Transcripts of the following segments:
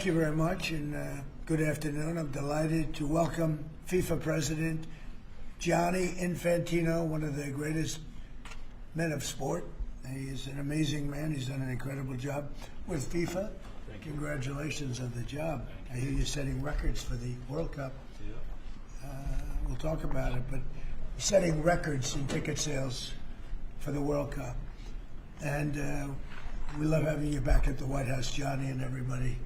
Thank you very much, and good afternoon. I'm delighted to welcome FIFA President Gianni Infantino, one of the greatest men of sport. He is an amazing man. He's done an incredible job with FIFA. Congratulations on the job. I hear you're setting records for the World Cup. We'll talk about it, but setting records in ticket sales for the World Cup. And we love having you back at the White House, Johnny, and everybody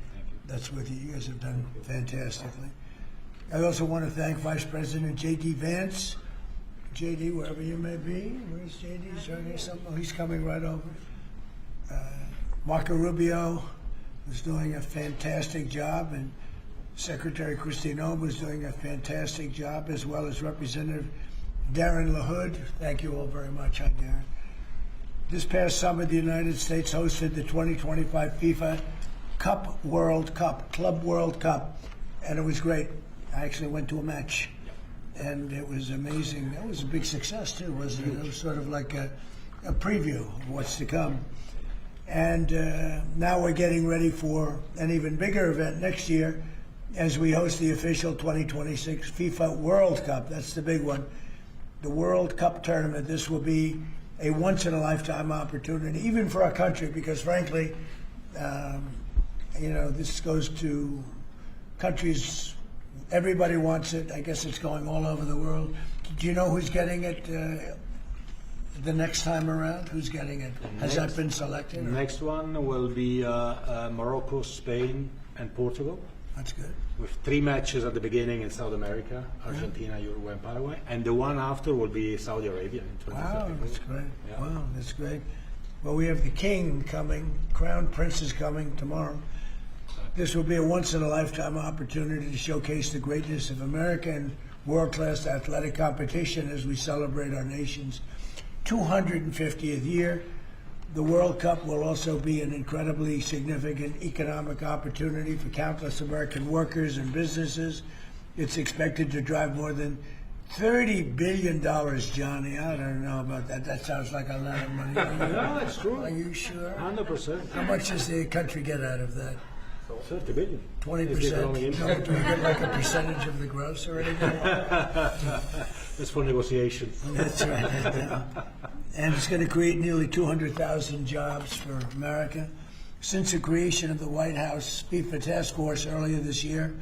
that's with you. You guys have done fantastically. I also want to thank Vice President J.D. Vance. J.D., wherever you may be. Where's J.D.? Is there here somewhere? Oh, he's coming right over. Marco Rubio was doing a fantastic job, and Secretary Christine Ohm was doing a fantastic job, as well as Representative Darren LaHood. Thank you all very much. Hi, Darren. This past summer, the United States hosted the 2025 FIFA Club World Cup, and it was great. I actually went to a match, and it was amazing. That was a big success, too, wasn't it? It was sort of like a preview of what's to come. And now we're getting ready for an even bigger event next year as we host the official 2026 FIFA World Cup. That's the big one. The World Cup tournament. This will be a once-in-a-lifetime opportunity, even for our country, because frankly, this goes to countries, everybody wants it. I guess it's going all over the world. Do you know who's getting it the next time around? Who's getting it? Has that been selected? The next one will be Morocco, Spain, and Portugal. That's good. With 3 matches at the beginning in South America, Argentina, Uruguay, and Paraguay. And the one after will be Saudi Arabia in 2030. Wow, that's great. Yeah. Wow, that's great. Well, we have the king coming, Crown Prince is coming tomorrow. This will be a once-in-a-lifetime opportunity to showcase the greatness of America and world-class athletic competition as we celebrate our nation's 250th year. The World Cup will also be an incredibly significant economic opportunity for countless American workers and businesses. It's expected to drive more than $30 billion, Johnny. I don't know about that. That sounds like a lot of money. No, it's true. Are you sure? 100%. How much does the country get out of that? 30 billion. 20%. No, do we get like a percentage of the gross or anything? It's for negotiation. That's right. And it's going to create nearly 200,000 jobs for America. Since the creation of the White House FIFA task force earlier this year,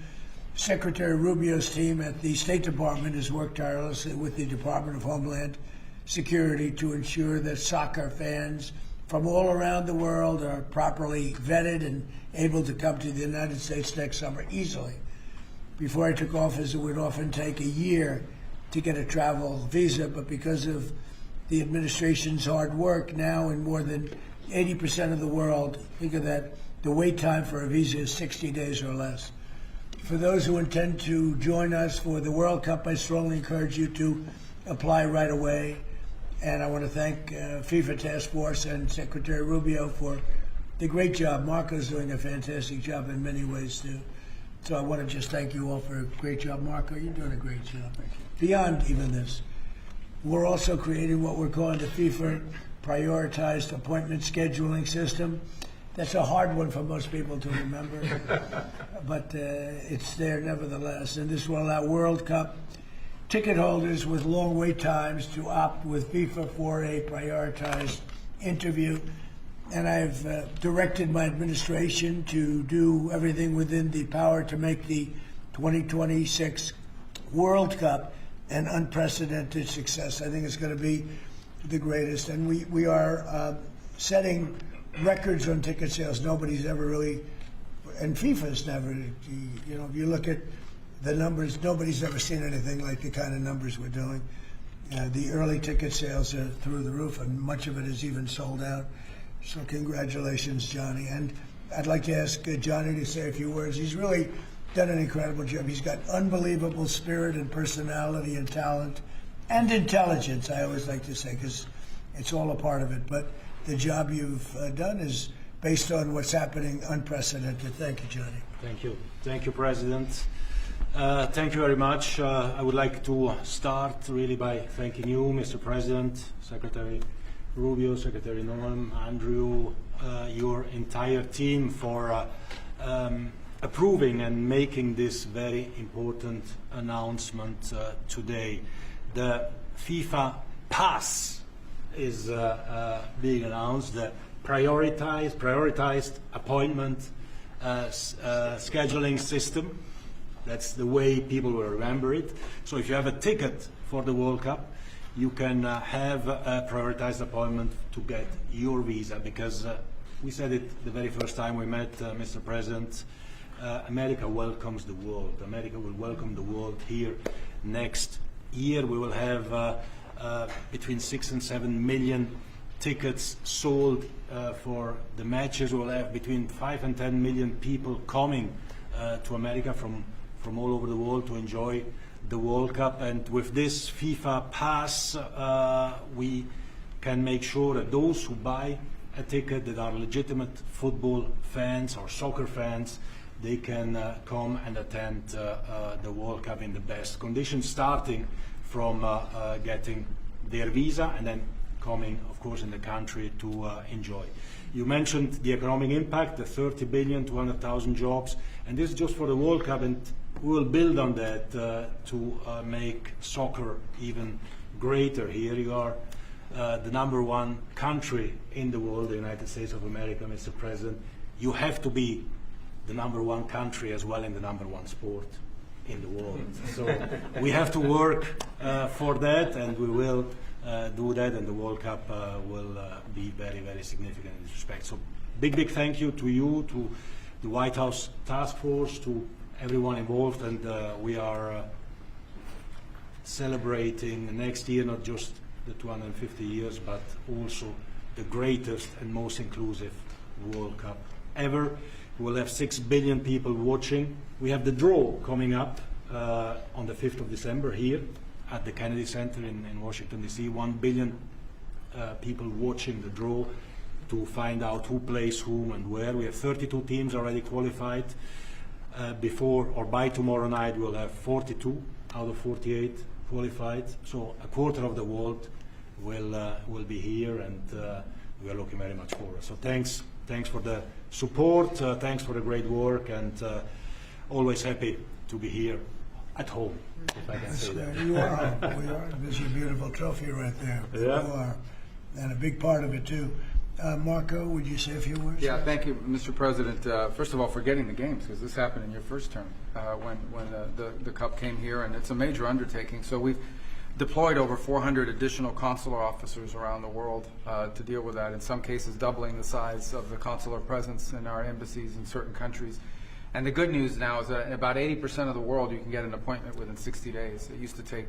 Secretary Rubio's team at the State Department has worked tirelessly with the Department of Homeland Security to ensure that soccer fans from all around the world are properly vetted and able to come to the United States next summer easily. Before I took office, it would often take a year to get a travel visa, but because of the administration's hard work, now in more than 80% of the world, think of that, the wait time for a visa is 60 days or less. For those who intend to join us for the World Cup, I strongly encourage you to apply right away. And I want to thank FIFA Task Force and Secretary Rubio for the great job. Marco's doing a fantastic job in many ways, too. So I want to just thank you all for a great job. Marco, you're doing a great job. Beyond even this, we're also creating what we're calling the FIFA Prioritized Appointment Scheduling System. That's a hard one for most people to remember, but it's there nevertheless. And this will allow World Cup ticket holders with long wait times to opt with FIFA for a prioritized interview. And I've directed my administration to do everything within the power to make the 2026 World Cup an unprecedented success. I think it's going to be the greatest. And we are setting records on ticket sales. Nobody's ever really, and FIFA's never, if you look at the numbers, nobody's ever seen anything like the kind of numbers we're doing. The early ticket sales are through the roof, and much of it is even sold out. So congratulations, Johnny. And I'd like to ask Johnny to say a few words. He's really done an incredible job. He's got unbelievable spirit and personality and talent and intelligence, I always like to say, because it's all a part of it. But the job you've done is based on what's happening, unprecedented. Thank you, Johnny. Thank you. Thank you, President. Thank you very much. I would like to start really by thanking you, Mr. President, Secretary Rubio, Secretary Noam, Andrew, your entire team for approving and making this very important announcement today. The FIFA Pass is being announced, the prioritized appointment scheduling system. That's the way people will remember it. So if you have a ticket for the World Cup, you can have a prioritized appointment to get your visa, because we said it the very first time we met, Mr. President, America welcomes the world. America will welcome the world here next year. We will have between 6 and 7 million tickets sold for the matches. We will have between 5 and 10 million people coming to America from all over the world to enjoy the World Cup. And with this FIFA Pass, we can make sure that those who buy a ticket that are legitimate football fans or soccer fans, they can come and attend the World Cup in the best conditions, starting from getting their visa and then coming, of course, in the country to enjoy. You mentioned the economic impact, the 30 billion, 200,000 jobs, and this is just for the World Cup, and we will build on that to make soccer even greater here. You are the #1 country in the world, the United States of America, Mr. President. You have to be the #1 country as well in the #1 sport in the world. So we have to work for that, and we will do that, and the World Cup will be very, very significant in this respect. So big thank you to you, to the White House Task Force, to everyone involved, and we are celebrating next year not just the 250 years, but also the greatest and most inclusive World Cup ever. We'll have 6 billion people watching. We have the draw coming up on the 5th of December here at the Kennedy Center in Washington, D.C. 1 billion people watching the draw to find out who plays whom and where. We have 32 teams already qualified. Before or by tomorrow night, we'll have 42 out of 48 qualified. So a quarter of the world will be here, and we are looking very much forward. So thanks for the support, thanks for the great work, and always happy to be here at home, if I can say that. You are. We are. There's your beautiful trophy right there. Yeah. You are. And a big part of it, too. Marco, would you say a few words? Yeah, thank you, Mr. President. First of all, for getting the games, because this happened in your first term when the Cup came here, and it's a major undertaking. So we've deployed over 400 additional consular officers around the world to deal with that, in some cases doubling the size of the consular presence in our embassies in certain countries. And the good news now is that in about 80% of the world you can get an appointment within 60 days. It used to take,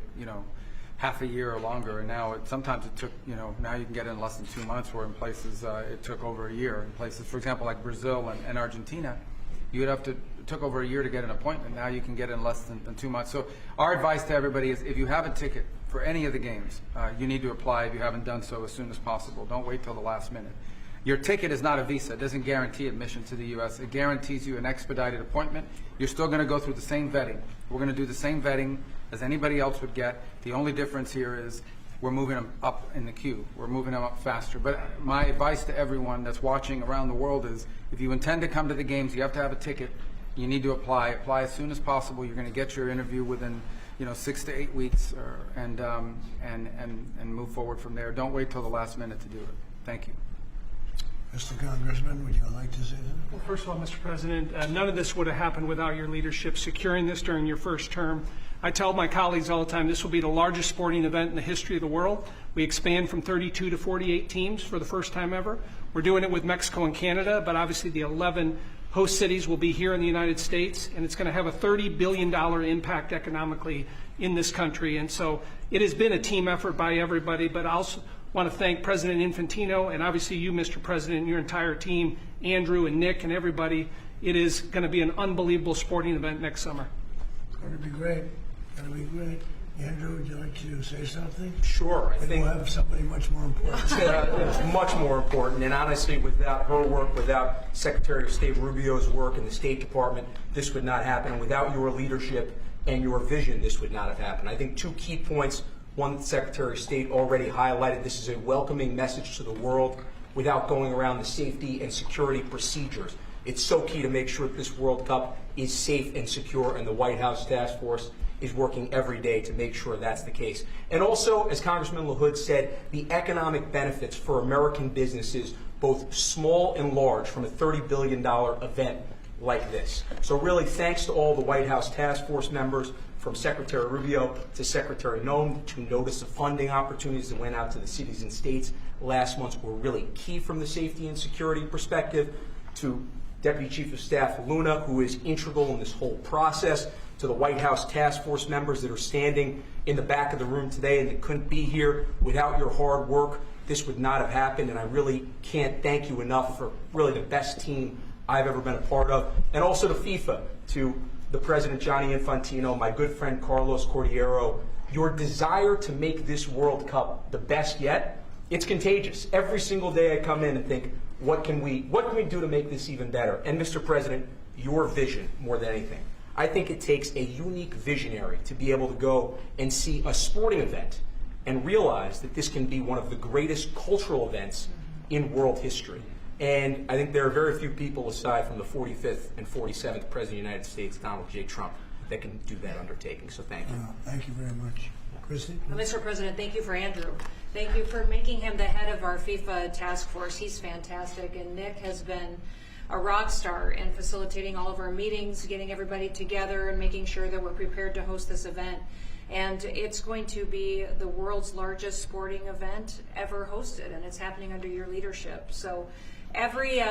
half a year or longer, and now sometimes it took, now you can get in less than 2 months, where in places it took over a year. In places, for example, like Brazil and Argentina, it took over a year to get an appointment. Now you can get in less than 2 months. So our advice to everybody is, if you have a ticket for any of the games, you need to apply if you haven't done so as soon as possible. Don't wait till the last minute. Your ticket is not a visa. It doesn't guarantee admission to the U.S. It guarantees you an expedited appointment. You're still going to go through the same vetting. We're going to do the same vetting as anybody else would get. The only difference here is we're moving them up in the queue. We're moving them up faster. But my advice to everyone that's watching around the world is, if you intend to come to the games, you have to have a ticket. You need to apply. Apply as soon as possible. You're going to get your interview within 6 to 8 weeks, and move forward from there. Don't wait till the last minute to do it. Thank you. Mr. Congressman, would you like to say something? Well, first of all, Mr. President, none of this would have happened without your leadership securing this during your first term. I tell my colleagues all the time, this will be the largest sporting event in the history of the world. We expand from 32 to 48 teams for the first time ever. We're doing it with Mexico and Canada, but obviously the 11 host cities will be here in the United States, and it's going to have a $30 billion impact economically in this country. And so it has been a team effort by everybody, but I also want to thank President Infantino and obviously you, Mr. President, and your entire team, Andrew and Nick and everybody. It is going to be an unbelievable sporting event next summer. It's going to be great. It's going to be great. Andrew, would you like to say something? Sure. I think we'll have somebody much more important. it's much more important, and honestly, without her work, without Secretary of State Rubio's work in the State Department, this would not happen. Without your leadership and your vision, this would not have happened. I think 2 key points. One, the Secretary of State already highlighted. This is a welcoming message to the world without going around the safety and security procedures. It's so key to make sure that this World Cup is safe and secure, and the White House Task Force is working every day to make sure that's the case. And also, as Congressman LaHood said, the economic benefits for American businesses, both small and large, from a $30 billion event like this. So really, thanks to all the White House Task Force members, from Secretary Rubio to Secretary Noem, to notice of funding opportunities that went out to the cities and states last month were really key from the safety and security perspective, to Deputy Chief of Staff Luna, who is integral in this whole process, to the White House Task Force members that are standing in the back of the room today and that couldn't be here. Without your hard work, this would not have happened, and I really can't thank you enough for really the best team I've ever been a part of. And also to FIFA, to the President Gianni Infantino, my good friend Carlos Cordiero, your desire to make this World Cup the best yet, it's contagious. Every single day I come in and think, what can we do to make this even better? And Mr. President, your vision more than anything. I think it takes a unique visionary to be able to go and see a sporting event and realize that this can be one of the greatest cultural events in world history. And I think there are very few people, aside from the 45th and 47th President of the United States, Donald J. Trump, that can do that undertaking. So thank you. Thank you very much. Christy? Mr. President, thank you for Andrew. Thank you for making him the head of our FIFA task force. He's fantastic. And Nick has been a rock star in facilitating all of our meetings, getting everybody together, and making sure that we're prepared to host this event. And it's going to be the world's largest sporting event ever hosted, and it's happening under your leadership. So every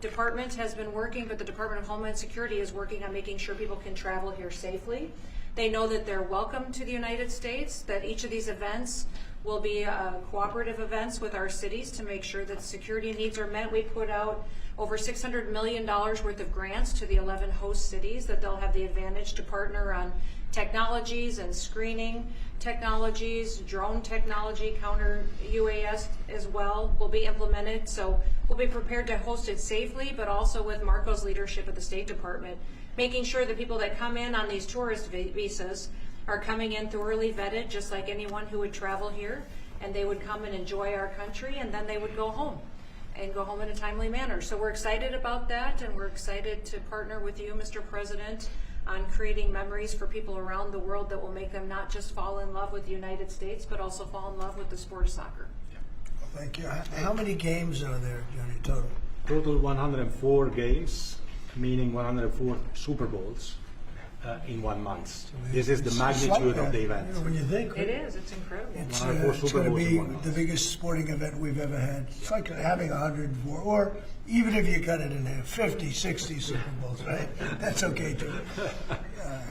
department has been working, but the Department of Homeland Security is working on making sure people can travel here safely. They know that they're welcome to the United States, that each of these events will be cooperative events with our cities to make sure that security needs are met. We put out over $600 million worth of grants to the 11 host cities that they'll have the advantage to partner on technologies and screening technologies, drone technology, counter UAS as well will be implemented. So we'll be prepared to host it safely, but also with Marco's leadership at the State Department, making sure that people that come in on these tourist visas are coming in thoroughly vetted, just like anyone who would travel here, and they would come and enjoy our country, and then they would go home and go home in a timely manner. So we're excited about that, and we're excited to partner with you, Mr. President, on creating memories for people around the world that will make them not just fall in love with the United States, but also fall in love with the sport of soccer. Thank you. How many games are there, Johnny, total? Total 104 games, meaning 104 Super Bowls in 1 month. This is the It's magnitude like that, of the event. you know, when you think, It is, it's incredible. it's 104 Super going to Bowls in be 1 month. the biggest sporting event we've ever had. It's like having 104, or even if you cut it in half, 50, 60 Super Bowls, right? That's okay too.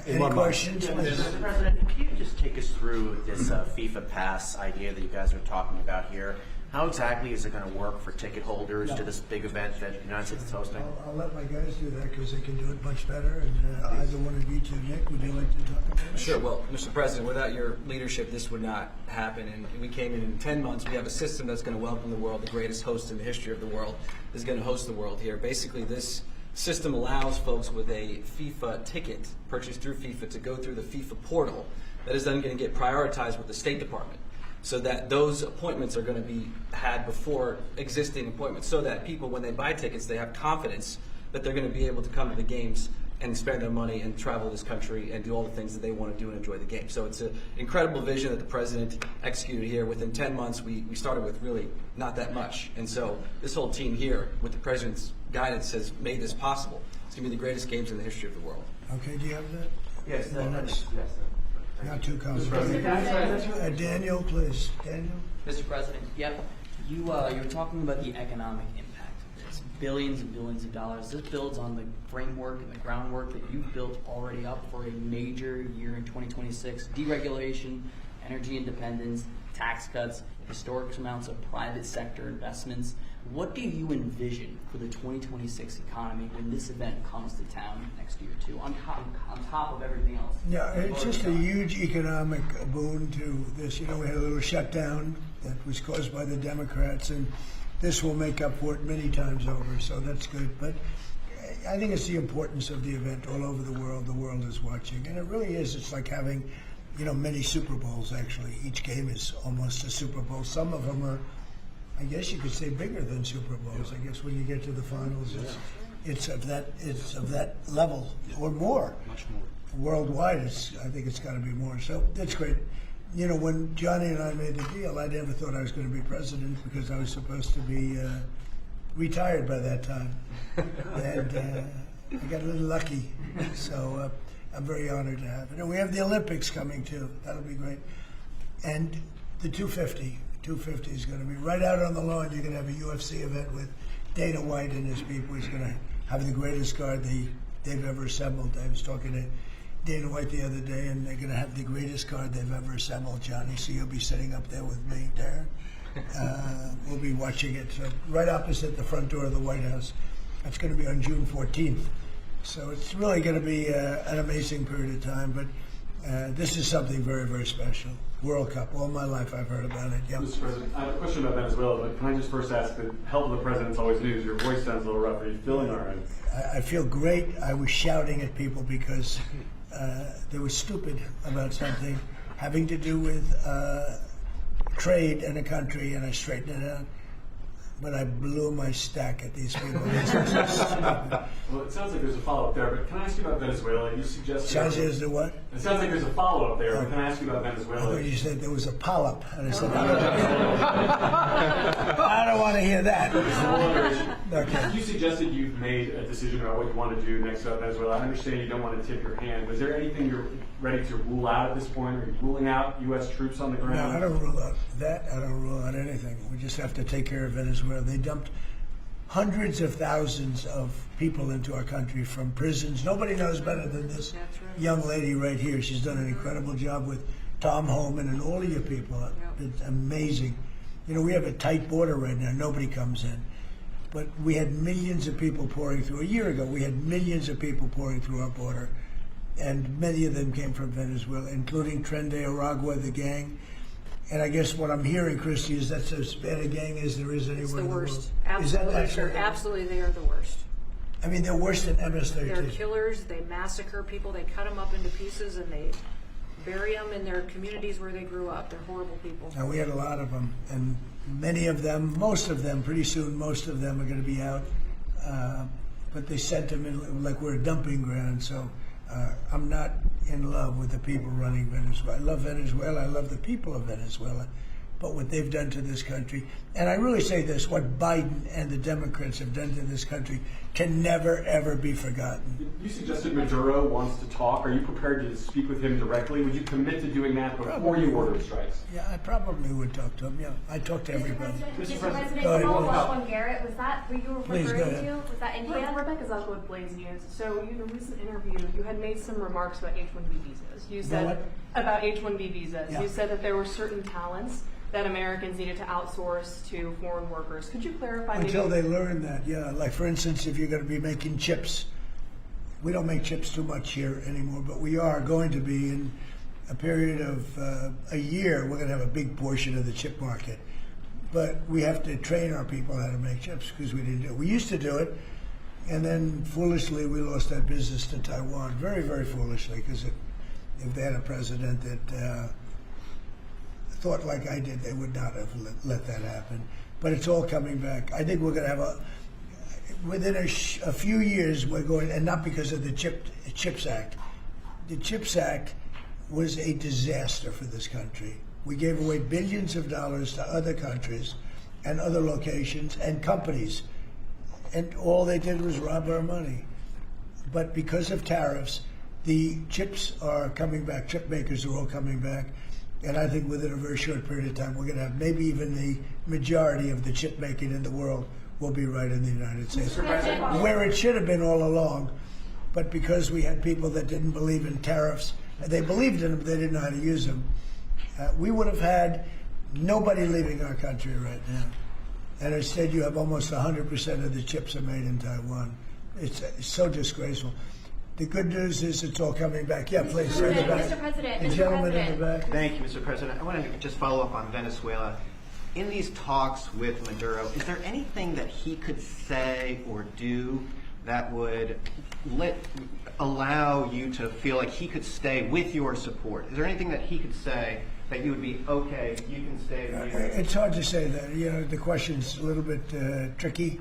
In Any 1 month. questions? Mr. President, can you just take us through this FIFA Pass idea that you guys are talking about here? How exactly is it going to work for ticket holders to this big event that the United States is hosting? I'll let my guys do that because they can do it much better. And either one of you two, Nick, would you like to talk about it? Sure. Well, Mr. President, without your leadership, this would not happen. And we came in 10 months. We have a system that's going to welcome the world. The greatest host in the history of the world is going to host the world here. Basically, this system allows folks with a FIFA ticket purchased through FIFA to go through the FIFA portal that is then going to get prioritized with the State Department, so that those appointments are going to be had before existing appointments, so that people, when they buy tickets, they have confidence that they're going to be able to come to the games and spend their money and travel this country and do all the things that they want to do and enjoy the game. So it's an incredible vision that the President executed here. Within 10 months, we started with really not that much. And so this whole team here, with the President's guidance, has made this possible. It's going to be the greatest games in the history of the world. Okay, do you have that? Yes, Yes. Not too complicated. Daniel, please. Daniel? Mr. President, yep. You were talking about the economic impact of this. Billions and billions of dollars. This builds on the framework and the groundwork that you've built already up for a major year in 2026. Deregulation, energy independence, tax cuts, historic amounts of private sector investments. What do you envision for the 2026 economy when this event comes to town next year, too, on top of everything else? Yeah, it's just a huge economic boon to this. You know, we had a little shutdown that was caused by the Democrats, and this will make up for it many times over, so that's good. But I think it's the importance of the event all over the world. The world is watching, and it really is. It's like having, you know, many Super Bowls, actually. Each game is almost a Super Bowl. Some of them are, I guess you could say, bigger than Super Bowls. I guess when you get to the finals, it's of that level or more. Much more. Worldwide, I think it's got to be more. So that's great. You know, when Johnny and I made the deal, I never thought I was going to be president because I was supposed to be retired by that time, and I got a little lucky. So I'm very honored to have it. And we have the Olympics coming too. That'll be great. And the 250 is going to be right out on the lawn. You're going to have a UFC event with Dana White and his people. He's going to have the greatest card they've ever assembled. I was talking to Dana White the other day, and they're going to have the greatest card they've ever assembled, Johnny. So you'll be sitting up there with me, Darren. We'll be watching it. So right opposite the front door of the White House. That's going to be on June 14th. So it's really going to be an amazing period of time. But this is something very, very special. World Cup. All my life I've heard about it. Yep. Mr. President, I have a question about Venezuela, but can I just first ask, the help of the president's always news. Your voice sounds a little rough. Are you feeling all right? I feel great. I was shouting at people because they were stupid about something having to do with trade in a country, and I straightened it out. But I blew my stack at these people. Well, it sounds like there's a follow-up there, but can I ask you about Venezuela? You suggested... Sounds as the what? It sounds like there's a follow-up there, but can I ask you about I Venezuela? thought you said there was a polyp, and I said, I don't want to hear that. Okay. You suggested you've made a decision about what you want to do next about Venezuela. I understand you don't want to tip your hand. Was there anything you're ready to rule out at this point? Are you ruling out U.S. troops on the ground? No, I don't rule out that. I don't rule out anything. We just have to take care of Venezuela. They dumped hundreds of thousands of people into our country from prisons. Nobody knows better than this young lady right here. She's done an incredible job with Tom Homan and all of your people. It's amazing. You know, we have a tight border right now. Nobody comes in. But we had millions of people pouring through. A year ago, we had millions of people pouring through our border. And many of them came from Venezuela, including Tren de Aragua, the gang. And I guess what I'm hearing, Christy, is that's as bad a gang as there is anywhere It's the in the world. worst. Is that Absolutely, actually- absolutely, they are the worst. I mean, they're worse than MS-13. They're killers. They massacre people. They cut them up into pieces and they bury them in their communities where they grew up. They're horrible people. And we had a lot of them, and many of them, most of them, pretty soon, most of them are going to be out. But they sent them in like we're a dumping ground. So I'm not in love with the people running Venezuela. I love Venezuela. I love the people of Venezuela. But what they've done to this country, and I really say this, what Biden and the Democrats have done to this country can never, ever be forgotten. You suggested Maduro wants to talk. Are you prepared to speak with him directly? Would you commit to doing that before you order strikes? Yeah, I probably would talk to him. Yeah, I talk to everybody. Mr. President, Go ahead, follow please. up on Garrett. Was that who you were Please, go referring ahead. to? Was that India? Rebecca Zalko with Blaze News. So in a recent interview, you had made some remarks about H-1B visas. You said what? about H-1B visas. Yeah. You said that there were certain talents that Americans needed to outsource to foreign workers. Could you clarify? Until maybe? they learn that, yeah. Like, for instance, if you're going to be making chips, we don't make chips too much here anymore, but we are going to be in a period of a year. We're going to have a big portion of the chip market. But we have to train our people how to make chips because we didn't do it. We used to do it, and then foolishly we lost that business to Taiwan. Very, very foolishly, because if they had a president that thought like I did, they would not have let that happen. But it's all coming back. I think we're going to have within a few years, we're going, and not because of the CHIPS Act. The CHIPS Act was a disaster for this country. We gave away billions of dollars to other countries and other locations and companies, and all they did was rob our money. But because of tariffs, the chips are coming back. Chip makers are all coming back. And I think within a very short period of time, we're going to have maybe even the majority of the chip making in the world will be right in the United States. Where it should have been all along. But because we had people that didn't believe in tariffs, they believed in them, but they didn't know how to use them, we would have had nobody leaving our country right now. And instead, you have almost 100% of the chips are made in Taiwan. It's so disgraceful. The good news is it's all coming back. Yeah, please. Mr. President, The Mr. gentleman in President. the back. Thank you, Mr. President. I wanted to just follow up on Venezuela. In these talks with Maduro, is there anything that he could say or do that would allow you to feel like he could stay with your support? Is there anything that he could say that you would be, okay, you can stay with you? It's hard to say that. You know, the question's a little bit tricky.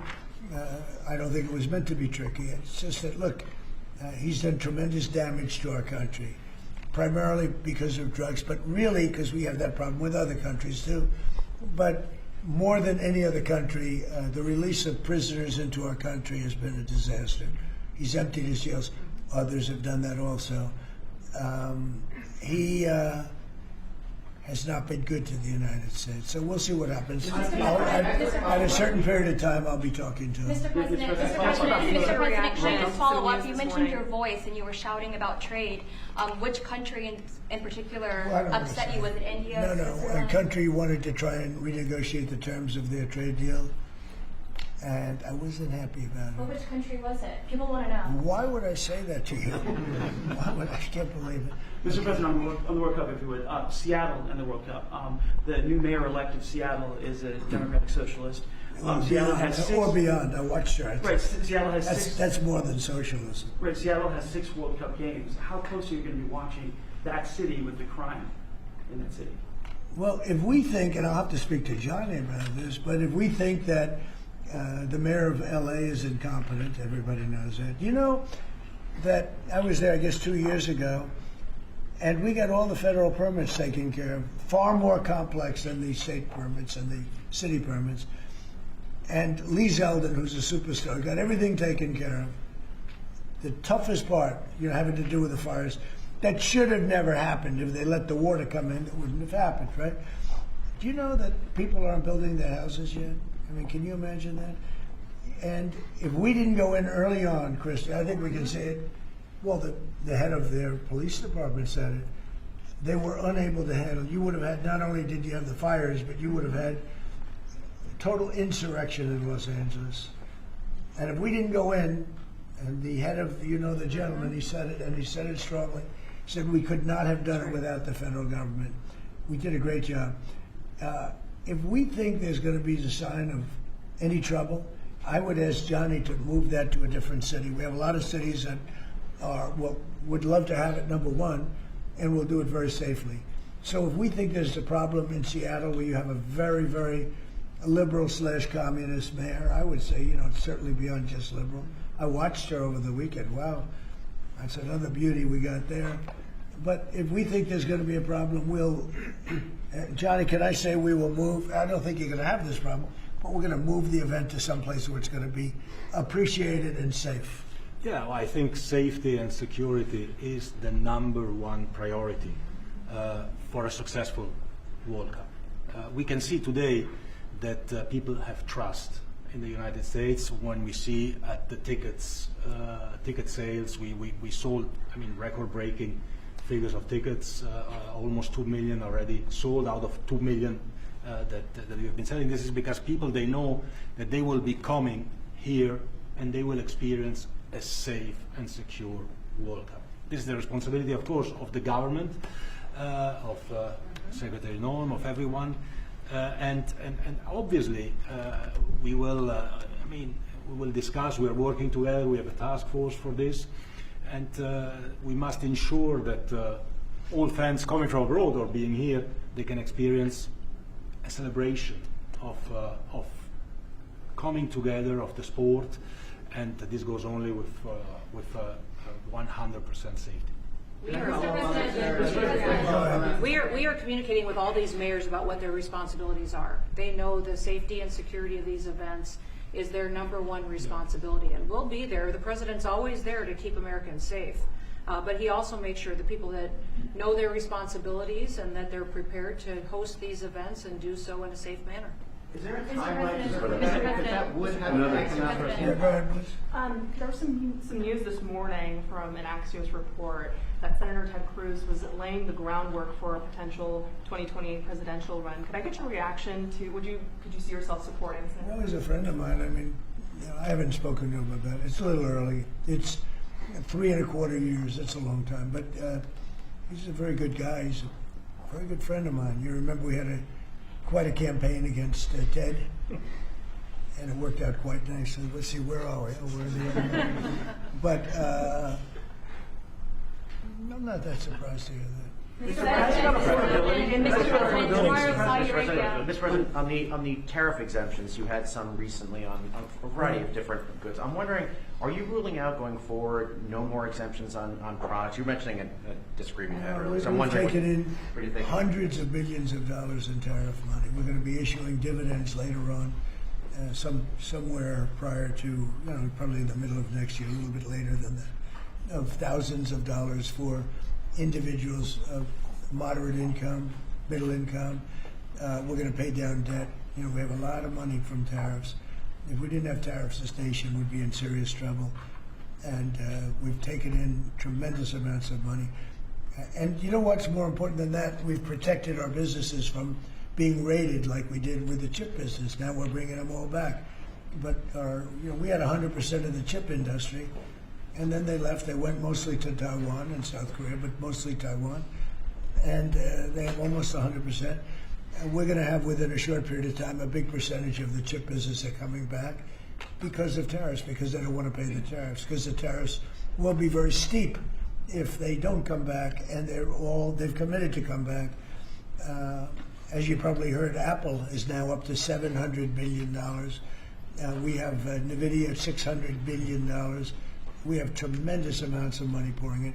I don't think it was meant to be tricky. It's just that, look, he's done tremendous damage to our country, primarily because of drugs, but really because we have that problem with other countries too. But more than any other country, the release of prisoners into our country has been a disaster. He's emptied his jails. Others have done that also. He has not been good to the United States. So we'll see what happens. At a certain period of time, I'll be talking to him. Mr. President, can I just follow up? You mentioned your voice and you were shouting about trade. Which country in particular upset you? Was it India? No. A country wanted to try and renegotiate the terms of their trade deal, and I wasn't happy about Well, it. which country was it? People want to know. Why would I say that to you? I can't believe it. Mr. President, on the World Cup, if you would, Seattle and the World Cup. The new mayor-elect of Seattle is a Democratic Socialist. Seattle has six, or beyond. I watched her. Right, Seattle has that's, six. That's more than socialism. Right, Seattle has 6 World Cup games. How close are you going to be watching that city with the crime in that city? Well, if we think, and I'll have to speak to Johnny about this, but if we think that the mayor of LA is incompetent, everybody knows that. You know that I was there, I guess, 2 years ago, and we got all the federal permits taken care of, far more complex than the state permits and the city permits. And Lee Zeldin, who's a superstar, got everything taken care of. The toughest part, having to do with the fires, that should have never happened. If they let the water come in, it wouldn't have happened, right? Do you know that people aren't building their houses yet? I mean, can you imagine that? And if we didn't go in early on, Christy, I think we can say it. Well, the head of their police department said it. They were unable to handle. You would have had, not only did you have the fires, but you would have had total insurrection in Los Angeles. And if we didn't go in, and the head of, the gentleman, he said it, and he said it strongly, he said we could not have done it without the federal government. We did a great job. If we think there's going to be a sign of any trouble, I would ask Johnny to move that to a different city. We have a lot of cities that would love to have it, number one, and we'll do it very safely. So if we think there's a problem in Seattle where you have a very, very liberal/communist mayor, I would say, it's certainly beyond just liberal. I watched her over the weekend. Wow, that's another beauty we got there. But if we think there's going to be a problem, Johnny, can I say we will move? I don't think you're going to have this problem, but we're going to move the event to someplace where it's going to be appreciated and safe. Yeah, well, I think safety and security is the #1 priority for a successful World Cup. We can see today that people have trust in the United States when we see at the ticket sales, we sold, record-breaking figures of tickets, almost 2 million already sold out of 2 million that we have been selling. This is because people, they know that they will be coming here and they will experience a safe and secure World Cup. This is the responsibility, of course, of the government, of Secretary Norm, of everyone, and obviously we will. We will discuss. We are working together. We have a task force for this, and we must ensure that all fans coming from abroad or being here, they can experience a celebration of coming together of the sport. And this goes only with 100% safety. We are communicating with all these mayors about what their responsibilities are. They know the safety and security of these events is their #1 responsibility, and we'll be there. The president's always there to keep Americans safe, but he also makes sure the people that know their responsibilities and that they're prepared to host these events and do so in a safe manner. Is there a Mr. timeline President, for Mr. that? President. That would have Mr. an President. economic Go ahead, please. There was some news this morning from an Axios report that Senator Ted Cruz was laying the groundwork for a potential 2028 presidential run. Could I get your reaction to? Could you see yourself supporting Senator? Well, he's a friend of mine. I haven't spoken to him about it. It's a little early. It's 3¼ years. That's a long time. But he's a very good guy. He's a very good friend of mine. You remember we had quite a campaign against Ted, and it worked out quite nicely. Let's see, where are we? Oh, we're the other. But I'm not that surprised to hear that. Mr. President, on the tariff exemptions, you had some recently on a variety of different goods. I'm wondering, are you ruling out going forward no more exemptions on products? You were mentioning a disagreement you had earlier. So I'm wondering, We've taken in what do you think? hundreds of billions of dollars in tariff money. We're going to be issuing dividends later on, somewhere prior to, probably in the middle of next year, a little bit later than that, of thousands of dollars for individuals of moderate income, middle income. We're going to pay down debt. We have a lot of money from tariffs. If we didn't have tariffs, this nation would be in serious trouble. And we've taken in tremendous amounts of money. And you know what's more important than that? We've protected our businesses from being raided like we did with the chip business. Now we're bringing them all back. But we had 100% of the chip industry, and then they left. They went mostly to Taiwan and South Korea, but mostly Taiwan. And they have almost 100%. And we're going to have, within a short period of time, a big percentage of the chip business are coming back because of tariffs, because they don't want to pay the tariffs, because the tariffs will be very steep if they don't come back, and they've committed to come back. As you probably heard, Apple is now up to $700 billion. We have NVIDIA at $600 billion. We have tremendous amounts of money pouring in.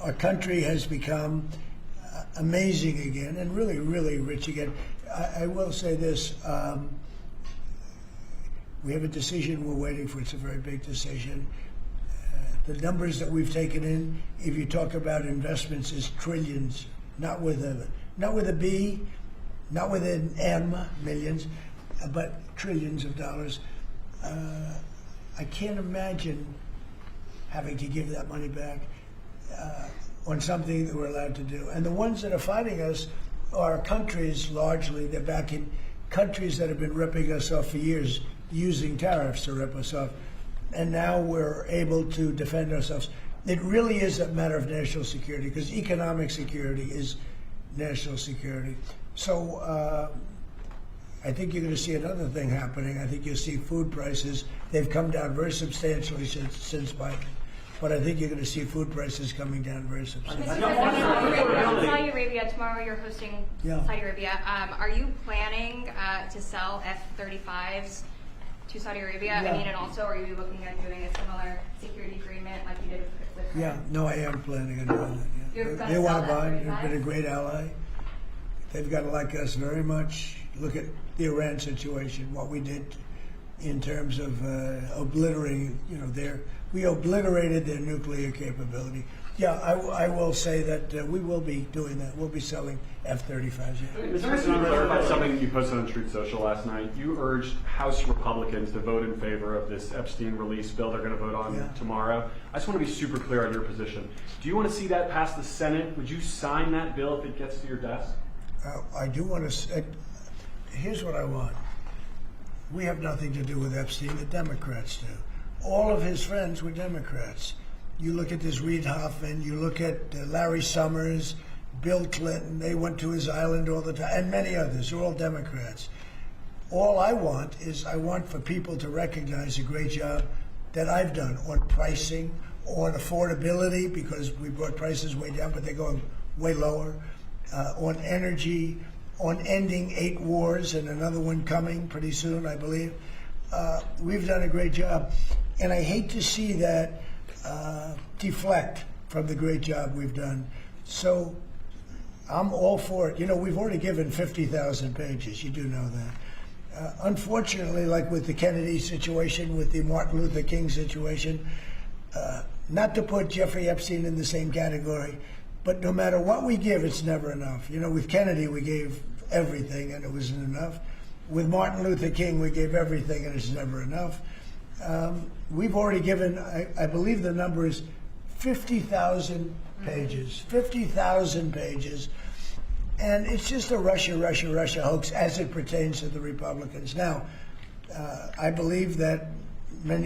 Our country has become amazing again and really, really rich again. I will say this. We have a decision we're waiting for. It's a very big decision. The numbers that we've taken in, if you talk about investments, is trillions, not with a B, not with an M, millions, but trillions of dollars. I can't imagine having to give that money back on something that we're allowed to do. And the ones that are fighting us are countries, largely. They're back in countries that have been ripping us off for years, using tariffs to rip us off. And now we're able to defend ourselves. It really is a matter of national security, because economic security is national security. So I think you're going to see another thing happening. I think you'll see food prices. They've come down very substantially since Biden. But I think you're going to see food prices coming down very substantially. Saudi Arabia, tomorrow you're hosting Saudi Arabia. Are you planning to sell F-35s to Saudi Arabia? Yeah. I mean, and also, are you looking at doing a similar security agreement like you did with Yeah, no, I am planning on doing that. You're Yeah. gonna They want sell to buy. They've F-35s? been a great ally. They've got to like us very much. Look at the Iran situation, what we did in terms of obliterating, we obliterated their nuclear capability. Yeah, I will say that we will be doing that. We'll be selling F-35s. Yeah. Mr. President, to clarify something you posted on Truth Social last night. You urged House Republicans to vote in favor of this Epstein release bill they're going to vote on tomorrow. I just want to be super clear on your position. Do you want to see that pass the Senate? Would you sign that bill if it gets to your desk? I do want to. Here's what I want. We have nothing to do with Epstein. The Democrats do. All of his friends were Democrats. You look at this Reid Hoffman, you look at Larry Summers, Bill Clinton, they went to his island all the time, and many others. They're all Democrats. All I want for people to recognize the great job that I've done on pricing, on affordability, because we brought prices way down, but they're going way lower, on energy, on ending 8 wars and another one coming pretty soon, I believe. We've done a great job. And I hate to see that deflect from the great job we've done. So I'm all for it. We've already given 50,000 pages. You do know that. Unfortunately, like with the Kennedy situation, with the Martin Luther King situation, not to put Jeffrey Epstein in the same category, but no matter what we give, it's never enough. With Kennedy, we gave everything, and it wasn't enough. With Martin Luther King, we gave everything, and it's never enough. We've already given, I believe the number is 50,000 pages. 50,000 pages. And it's just a Russia hoax as it pertains to the Republicans. Now, I believe that some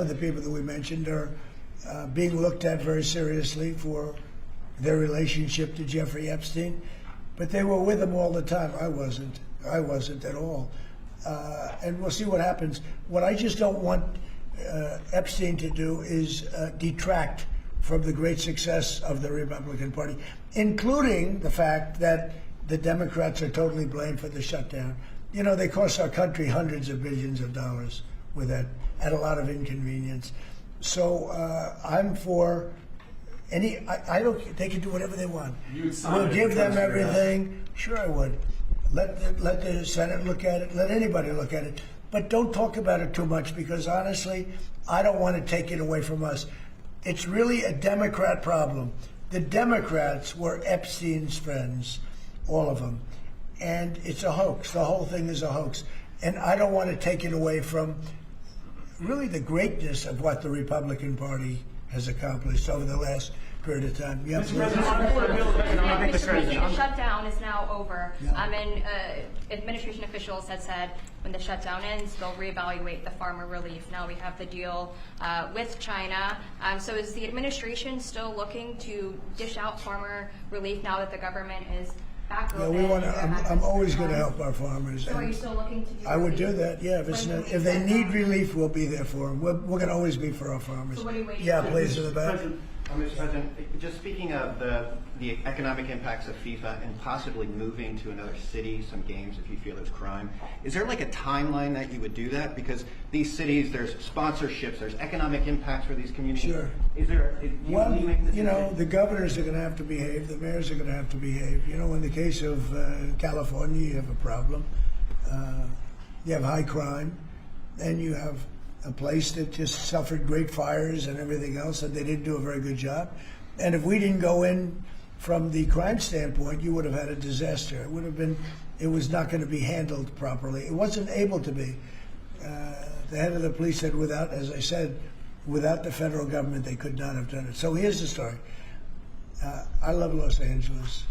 of the people that we mentioned are being looked at very seriously for their relationship to Jeffrey Epstein, but they were with him all the time. I wasn't at all. And we'll see what happens. What I just don't want Epstein to do is detract from the great success of the Republican Party, including the fact that the Democrats are totally blamed for the shutdown. You know, they cost our country hundreds of billions of dollars with that, at a lot of inconvenience. So I'm for any. I don't. They can do whatever they want. We'll give them everything. Sure, I would. Let the Senate look at it. Let anybody look at it. But don't talk about it too much, because honestly, I don't want to take it away from us. It's really a Democrat problem. The Democrats were Epstein's friends, all of them. And it's a hoax. The whole thing is a hoax. And I don't want to take it away from really the greatness of what the Republican Party has accomplished over the last period of time. Yeah, The administration shutdown is now over. And administration officials had said when the shutdown ends, they'll reevaluate the farmer relief. Now we have the deal with China. So is the administration still looking to dish out farmer relief now that the government is back open? we want to. I'm always going to help our farmers. So are you still looking to do I would relief? do that. Yeah, if they need relief, we'll be there for them. We're going to always be for our farmers. So what are you waiting Yeah, for? please, in the back. Mr. President, just speaking of the economic impacts of FIFA and possibly moving to another city, some games if you feel there's crime, is there like a timeline that you would do that? Because these cities, there's sponsorships, there's economic impacts for these communities. Sure. Is there, Well, make the you know, the governors are going to have to behave. The mayors are going to have to behave. You know, in the case of California, you have a problem. You have high crime, and you have a place that just suffered great fires and everything else, and they didn't do a very good job. And if we didn't go in from the crime standpoint, you would have had a disaster. It was not going to be handled properly. It wasn't able to be. The head of the police said as I said, without the federal government, they could not have done it. So here's the story. I love Los Angeles.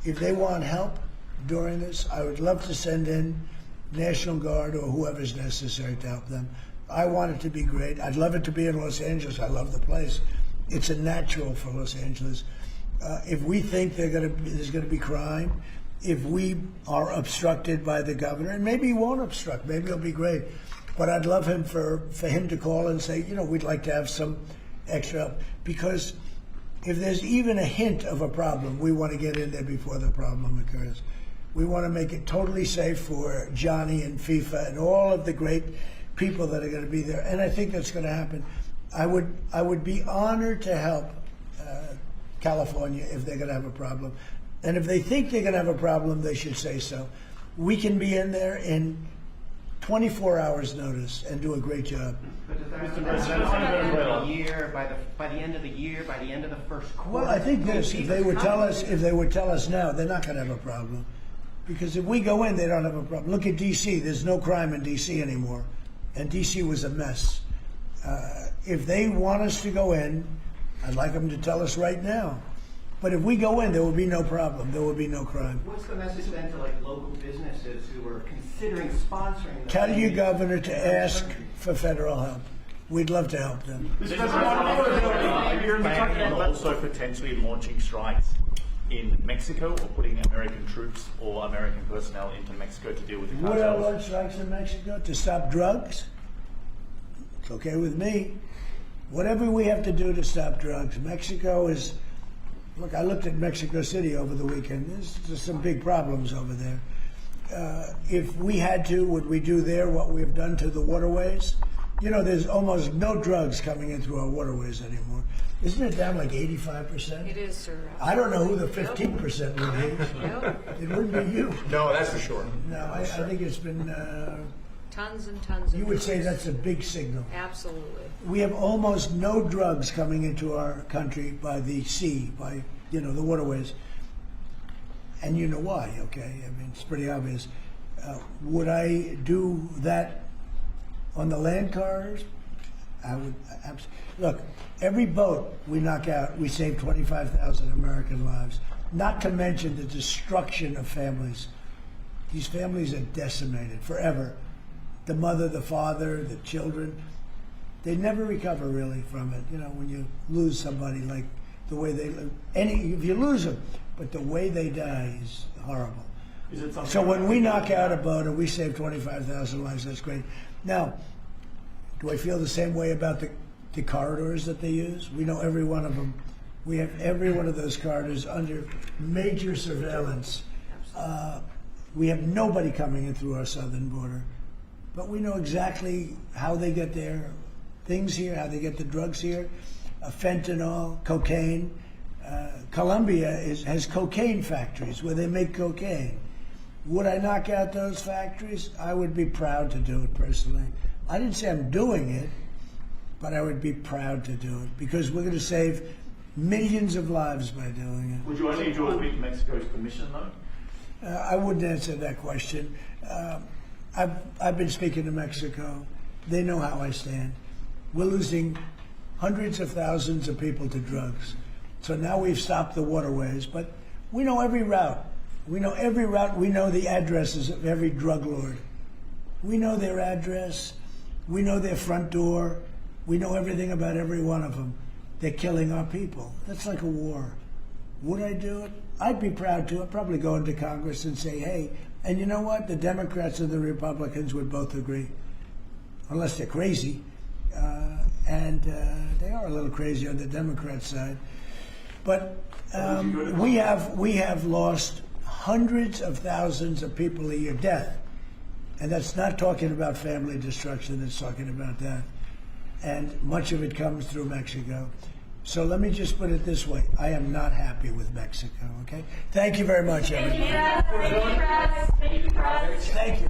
If they want help during this, I would love to send in National Guard or whoever's necessary to help them. I want it to be great. I'd love it to be in Los Angeles. I love the place. It's a natural for Los Angeles. If we think there's going to be crime, if we are obstructed by the governor, and maybe he won't obstruct, maybe it'll be great. But I'd love him for him to call and say, you know, we'd like to have some extra help. Because if there's even a hint of a problem, we want to get in there before the problem occurs. We want to make it totally safe for Johnny and FIFA and all of the great people that are going to be there, and I think that's going to happen. I would be honored to help California if they're going to have a problem, and if they think they're going to have a problem, they should say so. We can be in there in 24 hours notice and do a great job. But does that by the end of the year, by the end of the first quarter? Well, I think this: if they would tell us now, they're not going to have a problem, because if we go in, they don't have a problem. Look at D.C. There's no crime in D.C. anymore. And D.C. was a mess. If they want us to go in, I'd like them to tell us right now. But if we go in, there will be no problem. There will be no crime. What's the message then to like local businesses who are considering sponsoring? Tell your governor to ask for federal help. We'd love to help them. And also potentially launching strikes in Mexico, or putting American troops or American personnel into Mexico to deal with the Would I cartels. launch strikes in Mexico to stop drugs? It's okay with me. Whatever we have to do to stop drugs. Mexico is, look, I looked at Mexico City over the weekend. There's some big problems over there. If we had to, would we do there what we've done to the waterways? You know, there's almost no drugs coming in through our waterways anymore. Isn't it down like 85%? It is, sir. I don't know who the 15% would be. It wouldn't be you. No, that's for sure. No, I think it's been... Tons and tons of you would say drugs. that's a big signal. Absolutely. We have almost no drugs coming into our country by the sea, by, you know, the waterways. And you know why, okay? I mean, it's pretty obvious. Would I do that on the land cars? I would absolutely. Look, every boat we knock out, we save 25,000 American lives. Not to mention the destruction of families. These families are decimated forever. The mother, the father, the children, they never recover really from it. You know, when you lose somebody, like the way they live. If you lose them, but the way they die is horrible. So when we knock out a boat and we save 25,000 lives, that's great. Now, do I feel the same way about the corridors that they use? We know every one of them We have every one of those corridors under major surveillance. We have nobody coming in through our southern border, but we know exactly how they get their things here, how they get the drugs here, fentanyl, cocaine. Colombia has cocaine factories where they make cocaine. Would I knock out those factories? I would be proud to do it personally. I didn't say I'm doing it, but I would be proud to do it because we're going to save millions of lives by doing it. Would you only do it with Mexico's permission, though? I wouldn't answer that question. I've been speaking to Mexico. They know how I stand. We're losing hundreds of thousands of people to drugs. So now we've stopped the waterways, but we know every route. We know every route. We know the addresses of every drug lord. We know their address. We know their front door. We know everything about every one of them. They're killing our people. That's like a war. Would I do it? I'd be proud to. I'd probably go into Congress and say, hey, and you know what? The Democrats and the Republicans would both agree, unless they're crazy. And they are a little crazy on the Democrat side. But we have lost hundreds of thousands of people a year, death. And that's not talking about family destruction, it's talking about that. And much of it comes through Mexico. So let me just put it this way. I am not happy with Mexico, okay? Thank you very much, everybody. Thank you, Press. Thank you, Press. Thank you.